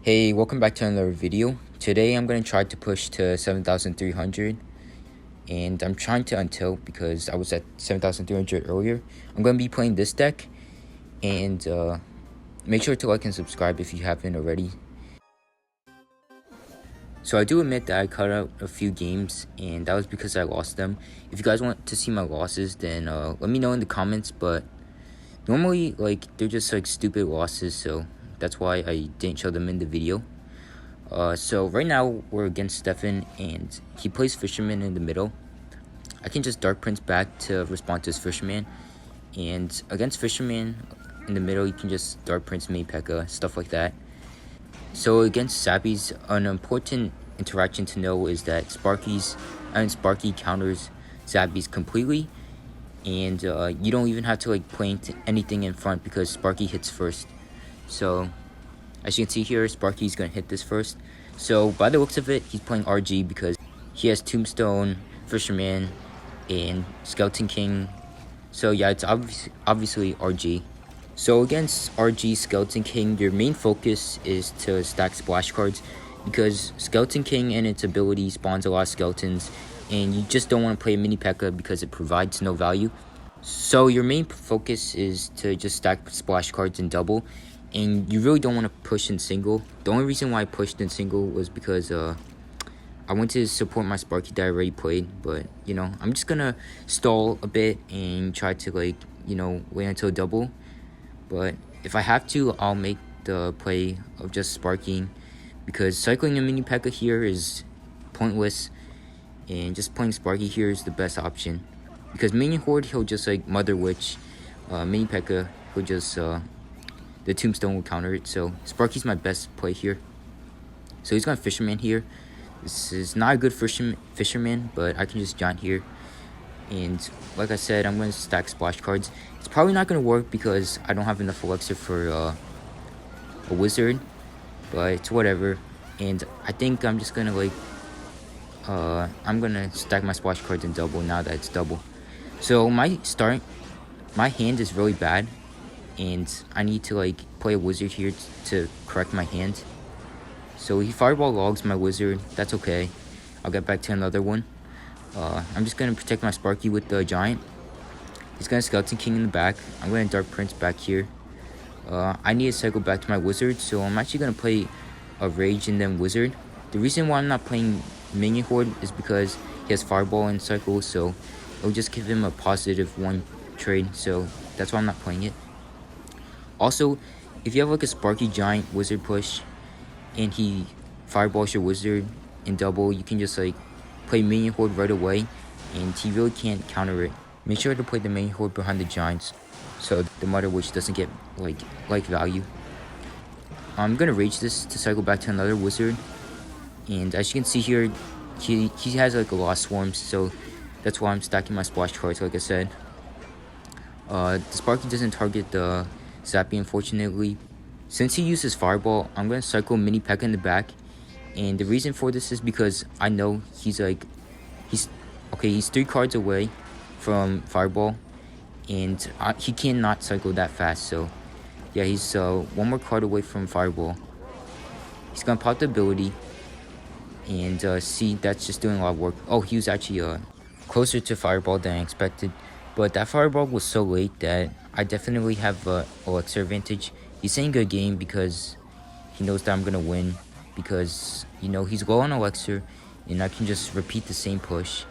Hey, welcome back to another video. Today I'm going to try to push to 7,300 and I'm trying to until because I was at 7,300 earlier. I'm going to be playing this deck and make sure to like and subscribe if you haven't already. So I do admit that I cut out a few games and that was because I lost them. If you guys want to see my losses, then let me know in the comments, but normally like they're just like stupid losses, so that's why I didn't show them in the video. So right now we're against Stefan and he plays Fisherman in the middle. I can just Dark Prince back to respond to his Fisherman, and against Fisherman in the middle you can just Dark Prince main P.E.K.K.A, stuff like that. So against Zappies, an important interaction to know is that Sparky counters Zappies completely, and you don't even have to like play anything in front because Sparky hits first. So as you can see here, Sparky's gonna hit this first. So by the looks of it, he's playing RG because he has Tombstone, Fisherman, and Skeleton King. So yeah, it's obviously RG. So against RG Skeleton King, your main focus is to stack splash cards because Skeleton King and its ability spawns a lot of skeletons, and you just don't want to play a mini P.E.K.K.A because it provides no value. So your main focus is to just stack splash cards in double, and you really don't want to push in single. The only reason why I pushed in single was because I went to support my Sparky that I already played, but you know, I'm just gonna stall a bit and try to like, you know, wait until double. But if I have to, I'll make the play of just Sparking because cycling a mini P.E.K.K.A here is pointless, and just playing Sparky here is the best option because minion horde he'll just like Mother Witch, mini P.E.K.K.A he'll just the Tombstone will counter it. So Sparky's my best play here. So he's got Fisherman here. This is not a good Fisherman, but I can just Giant here. And like I said, I'm going to stack splash cards. It's probably not going to work because I don't have enough elixir for a wizard, but it's whatever. And I think I'm just going to like, I'm going to stack my splash cards in double now that it's double. So my hand is really bad, and I need to like play a wizard here to correct my hand. So he fireball logs my wizard. That's okay. I'll get back to another one. I'm just gonna protect my Sparky with the Giant. He's gonna Skeleton King in the back. I'm gonna Dark Prince back here. I need to cycle back to my wizard, so I'm actually gonna play a Rage and then Wizard. The reason why I'm not playing Minion Horde is because he has Fireball and Cycle, so it'll just give him a +1 trade. So that's why I'm not playing it. Also, if you have like a Sparky Giant Wizard push and he fireballs your wizard in double, you can just like play Minion Horde right away and he really can't counter it. Make sure to play the Minion Horde behind the Giants so the Mother Witch doesn't get like value. I'm gonna Rage this to cycle back to another wizard, and as you can see here, he has like a lot of swarms, so that's why I'm stacking my splash cards like I said. The Sparky doesn't target the Zappy, unfortunately. Since he uses Fireball, I'm going to cycle mini P.E.K.K.A in the back. And the reason for this is because I know he's 3 cards away from Fireball. And he cannot cycle that fast. So yeah, he's 1 more card away from Fireball. He's going to pop the ability. And see, that's just doing a lot of work. Oh, he was actually closer to Fireball than I expected. But that Fireball was so late that I definitely have elixir advantage. He's saying good game because he knows that I'm going to win. Because, you know, he's low on elixir and I can just repeat the same push.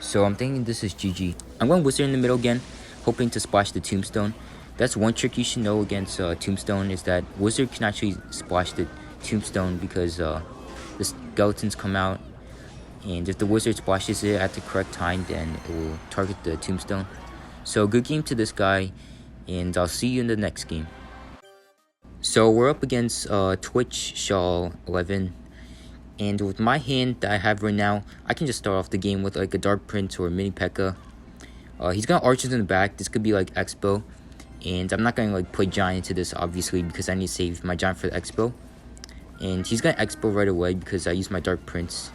So I'm thinking this is GG. I'm going Wizard in the middle again, hoping to splash the Tombstone. That's one trick you should know against Tombstone is that Wizard can actually splash the Tombstone because the skeletons come out. And if the Wizard splashes it at the correct time, then it will target the Tombstone. So good game to this guy, and I'll see you in the next game. So we're up against Twitch Shaw 11, and with my hand that I have right now, I can just start off the game with like a Dark Prince or a mini P.E.K.K.A. He's got archers in the back. This could be like Expo, and I'm not gonna like play Giant into this obviously because I need to save my Giant for the Expo. And he's gonna Expo right away because I use my Dark Prince.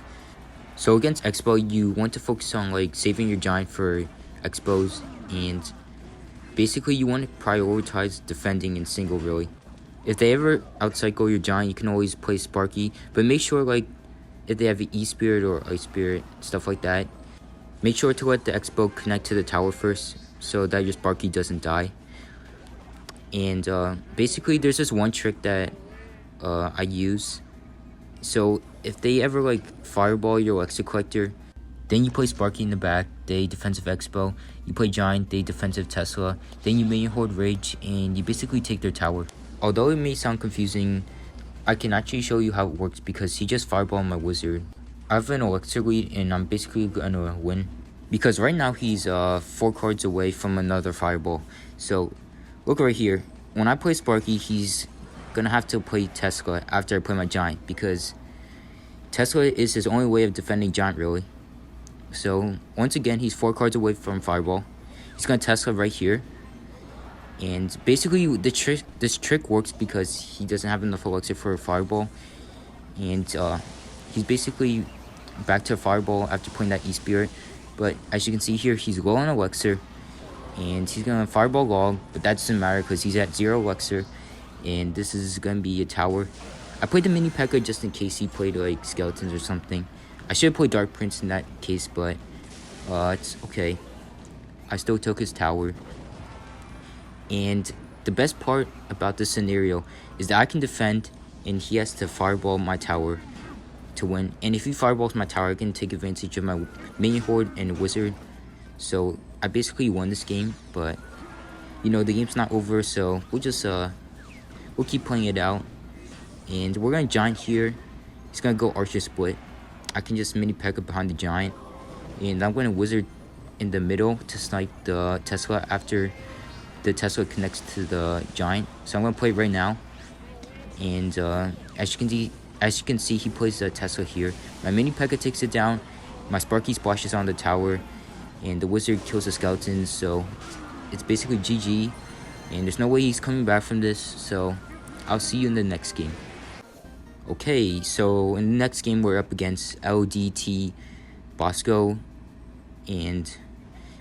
So against Expo, you want to focus on like saving your Giant for Expos, and basically you want to prioritize defending in single really. If they ever outcycle your giant, you can always play Sparky, but make sure like if they have an E-Spirit or Ice Spirit, stuff like that, make sure to let the Expo connect to the tower first so that your Sparky doesn't die. And basically there's this one trick that I use. So if they ever like fireball your Alexa collector, then you play Sparky in the back, they defensive Expo, you play Giant, they defensive Tesla, then you main horde Rage, and you basically take their tower. Although it may sound confusing, I can actually show you how it works because he just fireballed my wizard. I have an Elixir lead and I'm basically gonna win. Because right now he's 4 cards away from another fireball. So look right here, when I play Sparky, he's gonna have to play Tesla after I play my Giant because Tesla is his only way of defending Giant really. So once again, he's 4 cards away from fireball. He's gonna Tesla right here. And basically this trick works because he doesn't have enough elixir for a fireball. And he's basically back to a fireball after playing that E-Spirit. But as you can see here, he's low on elixir. And he's gonna fireball log, but that doesn't matter because he's at 0 elixir. And this is gonna be a tower. I played the mini P.E.K.K.A just in case he played like skeletons or something. I should have played Dark Prince in that case, but it's okay. I still took his tower. And the best part about this scenario is that I can defend and he has to fireball my tower to win. And if he fireballs my tower, I can take advantage of my minion horde and wizard. So I basically won this game, but you know the game's not over, so we'll just we'll keep playing it out. And we're gonna Giant here. He's gonna go Archer Split. I can just mini P.E.K.K.A behind the Giant, and I'm gonna wizard in the middle to snipe the Tesla after the Tesla connects to the Giant. So I'm gonna play it right now. And as you can see, he plays the Tesla here. My mini P.E.K.K.A takes it down. My Sparky splashes on the tower, and the wizard kills the skeletons. So it's basically GG, and there's no way he's coming back from this. So I'll see you in the next game. Okay, so in the next game we're up against LDT Bosco, and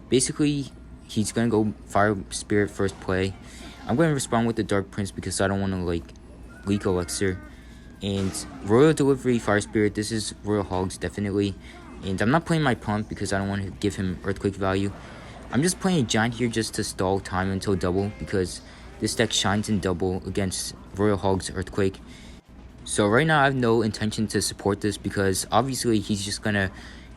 basically he's gonna go Fire Spirit first play. I'm gonna respond with the Dark Prince because I don't want to like leak elixir. And Royal Delivery Fire Spirit, this is Royal Hogs definitely. And I'm not playing my pump because I don't want to give him earthquake value. I'm just playing a Giant here just to stall time until double because this deck shines in double against Royal Hogs Earthquake. So right now I have no intention to support this because obviously he's just gonna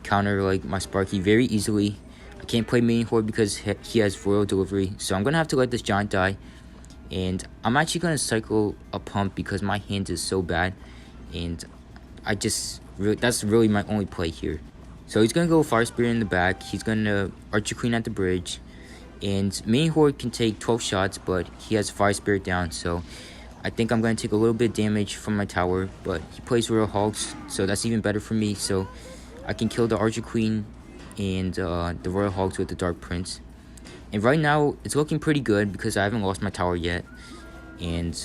counter like my Sparky very easily. I can't play main horde because he has Royal Delivery, so I'm gonna have to let this Giant die. And I'm actually gonna cycle a pump because my hand is so bad, and that's really my only play here. So he's gonna go Fire Spirit in the back. He's gonna Archer Queen at the bridge, and main horde can take 12 shots, but he has Fire Spirit down, so I think I'm gonna take a little bit of damage from my tower. But he plays Royal Hogs, so that's even better for me. So I can kill the Archer Queen and the Royal Hogs with the Dark Prince. And right now it's looking pretty good because I haven't lost my tower yet. And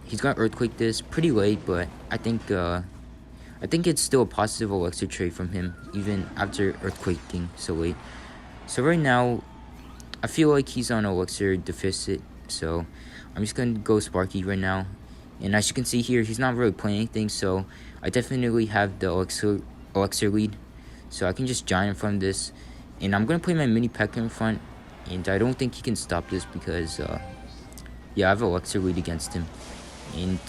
he's gonna Earthquake this pretty late, but I think it's still a positive elixir trade from him even after Earthquaking so late. So right now I feel like he's on elixir deficit, so I'm just gonna go Sparky right now. And as you can see here, he's not really playing anything, so I definitely have the elixir lead. So I can just Giant from this. And I'm gonna play my mini P.E.K.K.A in front. And I don't think he can stop this because yeah, I have elixir lead against him. And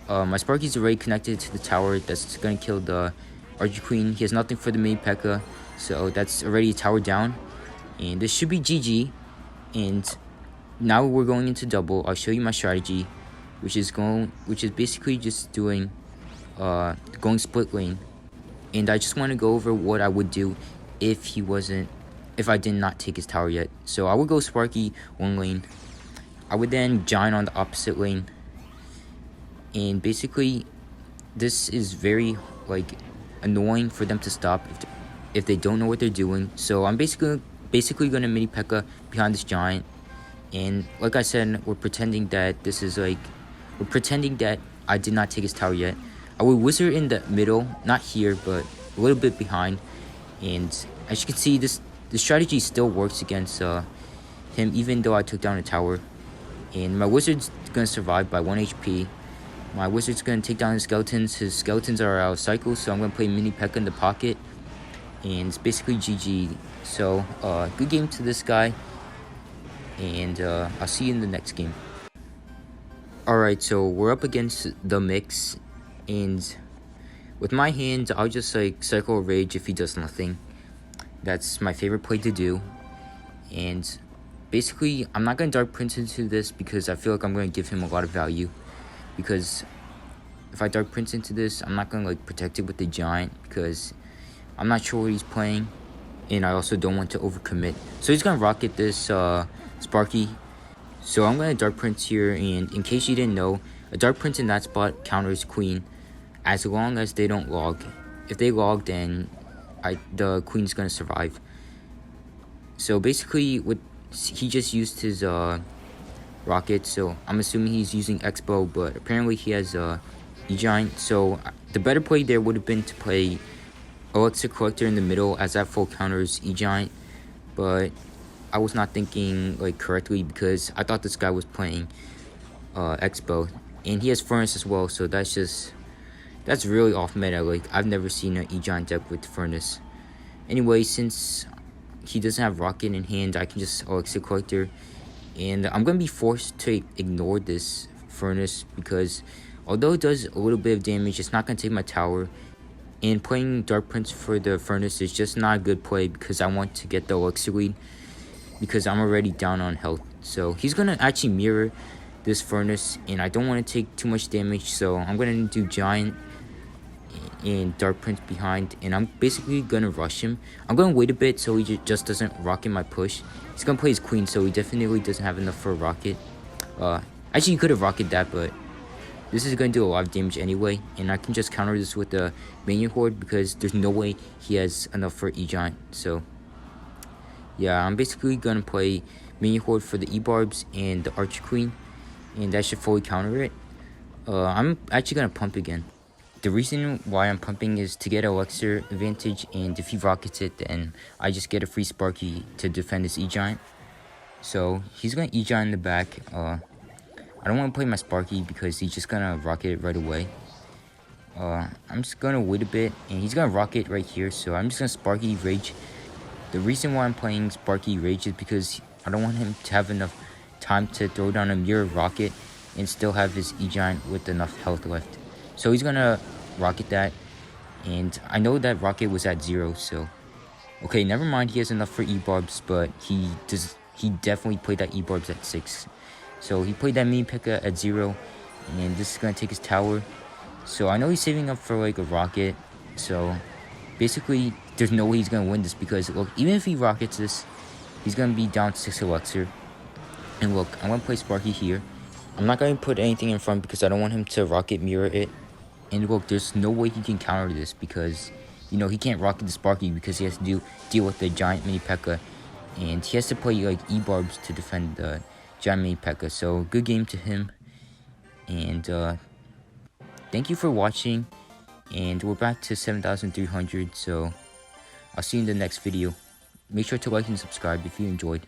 my Sparky's already connected to the tower. That's gonna kill the Archer Queen. He has nothing for the mini P.E.K.K.A, so that's already a tower down. And this should be GG. And now we're going into double. I'll show you my strategy, which is basically just doing going split lane. And I just want to go over what I would do if I did not take his tower yet. So I would go Sparky one lane. I would then Giant on the opposite lane. And basically this is very like annoying for them to stop if they don't know what they're doing. So I'm basically gonna mini P.E.K.K.A behind this Giant. And like I said, we're pretending that I did not take his tower yet. I would wizard in the middle, not here, but a little bit behind. And as you can see, the strategy still works against him, even though I took down a tower. And my wizard's gonna survive by 1 HP. My wizard's gonna take down his skeletons. His skeletons are out of cycle, so I'm gonna play mini P.E.K.K.A in the pocket. And it's basically GG. So, good game to this guy. And I'll see you in the next game. Alright, so we're up against the mix. And with my hand, I'll just like cycle rage if he does nothing. That's my favorite play to do. And basically, I'm not gonna Dark Prince into this because I feel like I'm gonna give him a lot of value. Because if I Dark Prince into this, I'm not gonna like protect it with the giant because I'm not sure what he's playing, and I also don't want to overcommit. So he's gonna rocket this Sparky. So I'm gonna Dark Prince here, and in case you didn't know, a Dark Prince in that spot counters Queen, as long as they don't log. If they log, then the Queen's gonna survive. So basically, he just used his rocket, so I'm assuming he's using Expo, but apparently he has E-Giant. So the better play there would have been to play Elixir Collector in the middle, as that full counters E-Giant, but I was not thinking like correctly because I thought this guy was playing Expo, and he has Furnace as well, so that's really off meta. Like, I've never seen an E-Giant deck with Furnace. Anyway, since he doesn't have Rocket in hand, I can just Elixir Collector, and I'm gonna be forced to ignore this Furnace because although it does a little bit of damage, it's not gonna take my tower. And playing Dark Prince for the Furnace is just not a good play because I want to get the Elixir lead because I'm already down on health. So he's gonna actually mirror this Furnace, and I don't want to take too much damage, so I'm gonna do Giant and Dark Prince behind, and I'm basically gonna rush him. I'm gonna wait a bit so he just doesn't rocket my push. He's gonna play his Queen, so he definitely doesn't have enough for a rocket. Actually, he could have rocketed that, but this is going to do a lot of damage anyway, and I can just counter this with the Minion Horde because there's no way he has enough for E-Giant. So, yeah, I'm basically going to play Minion Horde for the E-Barbs and the Archer Queen, and that should fully counter it. I'm actually going to pump again. The reason why I'm pumping is to get Elixir advantage, and if he rockets it, then I just get a free Sparky to defend his E-Giant. So, he's going to E-Giant in the back. I don't want to play my Sparky because he's just gonna rocket it right away. I'm just gonna wait a bit, and he's gonna rocket right here, so I'm just gonna Sparky Rage. The reason why I'm playing Sparky Rage is because I don't want him to have enough time to throw down a mirror rocket and still have his E-Giant with enough health left. So he's gonna rocket that, and I know that rocket was at 0, so okay, never mind, he has enough for E-Barbs, but he definitely played that E-Barbs at 6. So he played that mini P.E.K.K.A at 0, and this is going to take his tower. So I know he's saving up for like a rocket. So basically, there's no way he's going to win this because, look, even if he rockets this, he's going to be down 6 Elixir. And look, I'm going to play Sparky here. I'm not going to put anything in front because I don't want him to rocket mirror it. And look, there's no way he can counter this because, you know, he can't rocket the Sparky because he has to deal with the giant mini P.E.K.K.A. And he has to play like E-Barbs to defend the giant mini P.E.K.K.A. So good game to him, and thank you for watching, and we're back to 7,300, so I'll see you in the next video. Make sure to like and subscribe if you enjoyed.